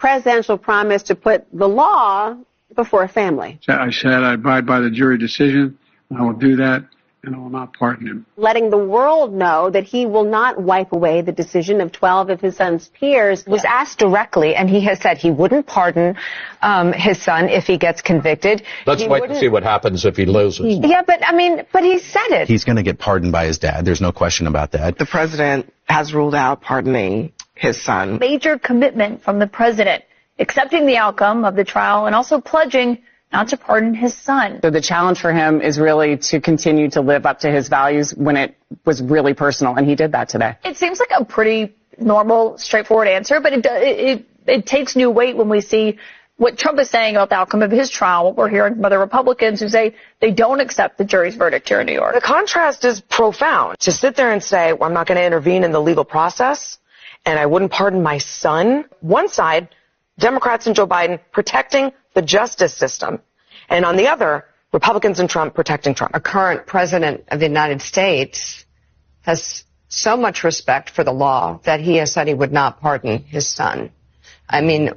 presidential promise to put the law before family. I said I abide by the jury decision. I will do that, and I will not pardon him. Letting the world know that he will not wipe away the decision of 12 of his son's peers. Was asked directly, and he has said he wouldn't pardon his son if he gets convicted. Let's wait to see what happens if he loses. Yeah, but he said it. He's going to get pardoned by his dad. There's no question about that. The president has ruled out pardoning his son. Major commitment from the president, accepting the outcome of the trial and also pledging not to pardon his son. So the challenge for him is really to continue to live up to his values when it was really personal, and he did that today. It seems like a pretty normal, straightforward answer, but it takes new weight when we see what Trump is saying about the outcome of his trial, what we're hearing from other Republicans who say they don't accept the jury's verdict here in New York. The contrast is profound. To sit there and say, well, I'm not going to intervene in the legal process, and I wouldn't pardon my son. One side, Democrats and Joe Biden protecting the justice system. And on the other, Republicans and Trump protecting Trump. A current president of the United States has so much respect for the law that he has said he would not pardon his son. I mean,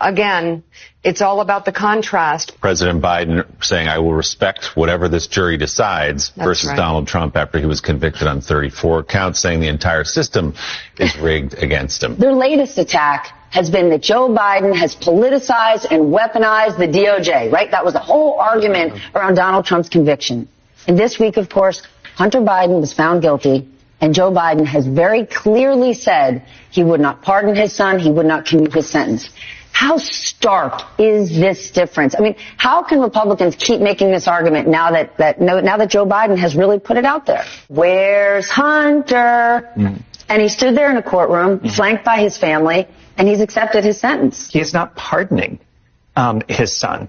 again, it's all about the contrast. President Biden saying, I will respect whatever this jury decides, versus Donald Trump after he was convicted on 34 counts, saying the entire system is rigged against him. Their latest attack has been that Joe Biden has politicized and weaponized the DOJ, right? That was the whole argument around Donald Trump's conviction. And this week, of course, Hunter Biden was found guilty, and Joe Biden has very clearly said he would not pardon his son, he would not commute his sentence. How stark is this difference? I mean, how can Republicans keep making this argument now that Joe Biden has really put it out there? Where's Hunter? And he stood there in a courtroom, flanked by his family, and he's accepted his sentence. He is not pardoning his son,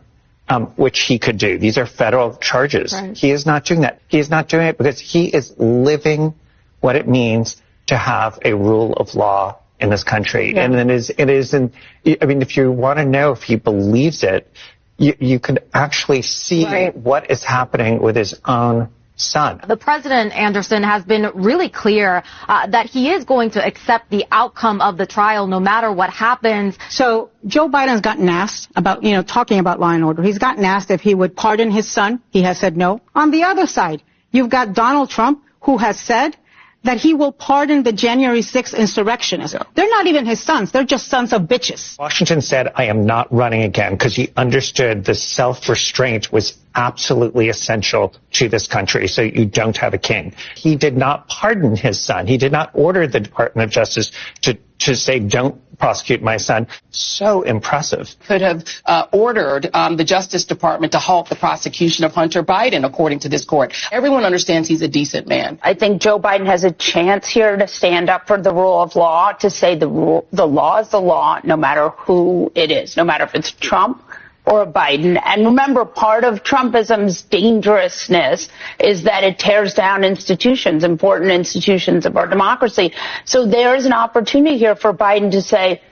which he could do. These are federal charges. Right. He is not doing that. He is not doing it because he is living what it means to have a rule of law in this country. Yeah. And if you want to know if he believes it, you could actually see what is happening with his own son. The president, Anderson, has been really clear that he is going to accept the outcome of the trial no matter what happens. So Joe Biden's gotten asked about, talking about law and order. He's gotten asked if he would pardon his son. He has said no. On the other side, you've got Donald Trump, who has said that he will pardon the January 6th insurrectionists. Yeah. They're not even his sons. They're just sons of bitches. Washington said, I am not running again, because he understood the self-restraint was absolutely essential to this country, so you don't have a king. He did not pardon his son. He did not order the Department of Justice to say, don't prosecute my son. So impressive. Could have ordered the Justice Department to halt the prosecution of Hunter Biden, according to this court. Everyone understands he's a decent man. I think Joe Biden has a chance here to stand up for the rule of law, to say the law is the law, no matter who it is, no matter if it's Trump or Biden. And remember, part of Trumpism's dangerousness is that it tears down institutions, important institutions of our democracy. So there's an opportunity here for Biden to say,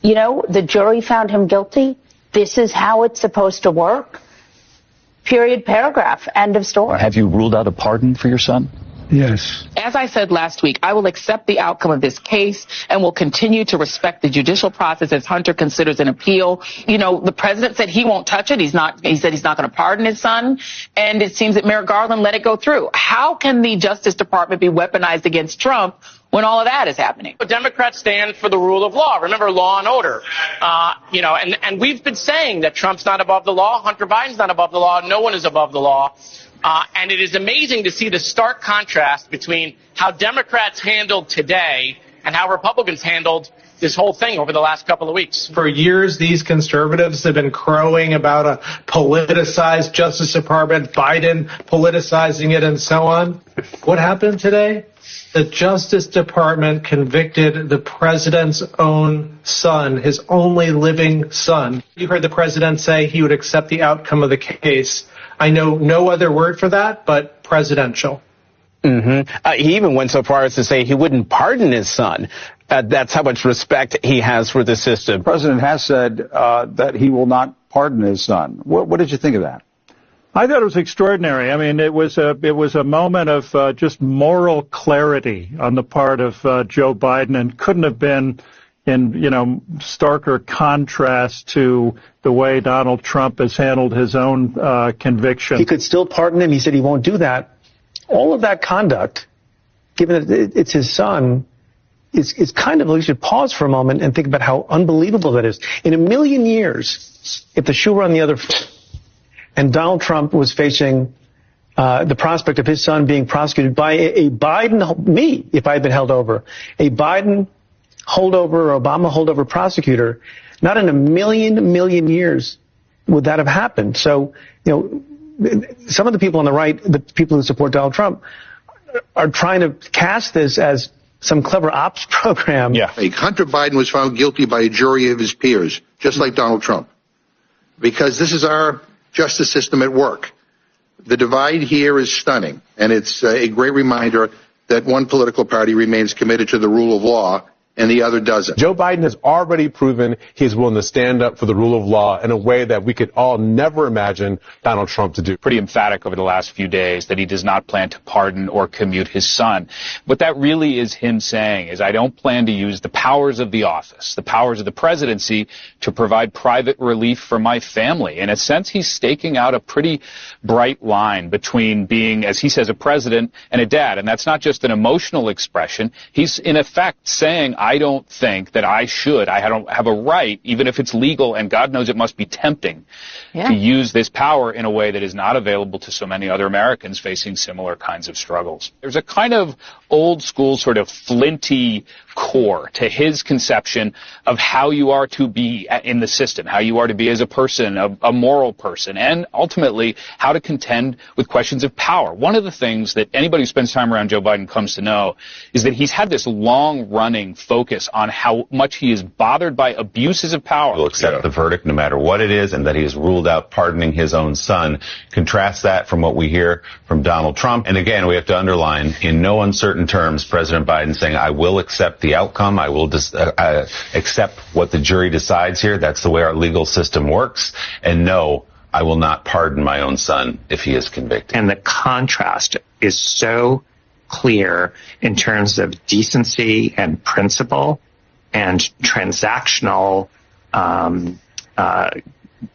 the jury found him guilty. This is how it's supposed to work. Period, paragraph, end of story. Have you ruled out a pardon for your son? Yes. As I said last week, I will accept the outcome of this case and will continue to respect the judicial process as Hunter considers an appeal. The president said he won't touch it. He said he's not going to pardon his son. And it seems that Merrick Garland let it go through. How can the Justice Department be weaponized against Trump when all of that is happening? But Democrats stand for the rule of law. Remember, law and order. And we've been saying that Trump's not above the law. Hunter Biden's not above the law. No one is above the law. And it is amazing to see the stark contrast between how Democrats handled today and how Republicans handled this whole thing over the last couple of weeks. For years, these conservatives have been crowing about a politicized Justice Department, Biden politicizing it, and so on. What happened today? The Justice Department convicted the president's own son, his only living son. You heard the president say he would accept the outcome of the case. I know no other word for that, but presidential. He even went so far as to say he wouldn't pardon his son. That's how much respect he has for the system. The president has said that he will not pardon his son. What did you think of that? I thought it was extraordinary. I mean, it was a moment of just moral clarity on the part of Joe Biden, and couldn't have been in starker contrast to the way Donald Trump has handled his own conviction. He could still pardon him. He said he won't do that. All of that conduct, given that it's his son, is kind of, we should pause for a moment and think about how unbelievable that is. In a million years, if the shoe were on the other foot and Donald Trump was facing the prospect of his son being prosecuted by a Biden, if I had been held over, a Biden holdover or Obama holdover prosecutor, not in a million years would that have happened. So, some of the people on the right, the people who support Donald Trump, are trying to cast this as some clever ops program. Yeah. Hunter Biden was found guilty by a jury of his peers, just like Donald Trump, because this is our justice system at work. The divide here is stunning, and it's a great reminder that one political party remains committed to the rule of law and the other doesn't. Joe Biden has already proven he's willing to stand up for the rule of law in a way that we could all never imagine Donald Trump to do. Pretty emphatic over the last few days that he does not plan to pardon or commute his son. What that really is him saying is, I don't plan to use the powers of the office, the powers of the presidency, to provide private relief for my family. In a sense, he's staking out a pretty bright line between being, as he says, a president and a dad. And that's not just an emotional expression. He's, in effect, saying, I don't think that I don't have a right, even if it's legal, and God knows it must be tempting, to use this power in a way that is not available to so many other Americans facing similar kinds of struggles. There's a kind of old school sort of flinty core to his conception of how you are to be in the system, how you are to be as a person, a moral person, and ultimately how to contend with questions of power. One of the things that anybody who spends time around Joe Biden comes to know is that he's had this long-running focus on how much he is bothered by abuses of power. Will accept the verdict no matter what it is, and that he has ruled out pardoning his own son. Contrast that from what we hear from Donald Trump. And again, we have to underline, in no uncertain terms, President Biden saying, I will accept the outcome. I will accept what the jury decides here. That's the way our legal system works. And no, I will not pardon my own son if he is convicted. And the contrast is so clear in terms of decency and principle and transactional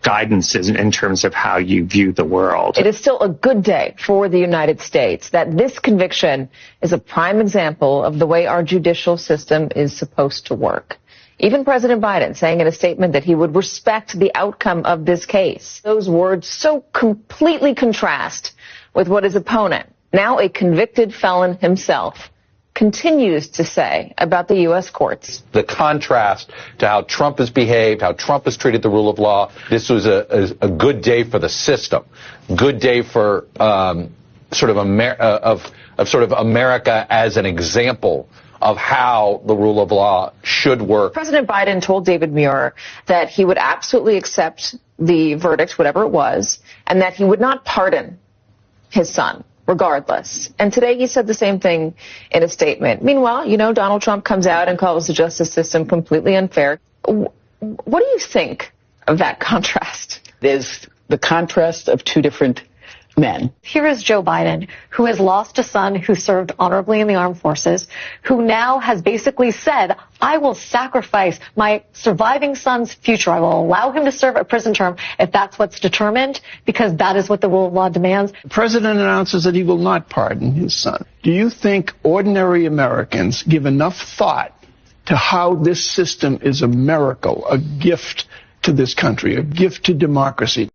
guidance in terms of how you view the world. It is still a good day for the United States that this conviction is a prime example of the way our judicial system is supposed to work. Even President Biden saying in a statement that he would respect the outcome of this case. Those words so completely contrast with what his opponent, now a convicted felon himself, continues to say about the U.S. courts. The contrast to how Trump has behaved, how Trump has treated the rule of law, this was a good day for the system, good day for sort of America as an example of how the rule of law should work. President Biden told David Muir that he would absolutely accept the verdict, whatever it was, and that he would not pardon his son, regardless. And today he said the same thing in a statement. Meanwhile, Donald Trump comes out and calls the justice system completely unfair. What do you think of that contrast? There's the contrast of two different men. Here is Joe Biden, who has lost a son who served honorably in the armed forces, who now has basically said, I will sacrifice my surviving son's future. I will allow him to serve a prison term if that's what's determined, because that is what the rule of law demands. The president announces that he will not pardon his son. Do you think ordinary Americans give enough thought to how this system is a miracle, a gift to this country, a gift to democracy?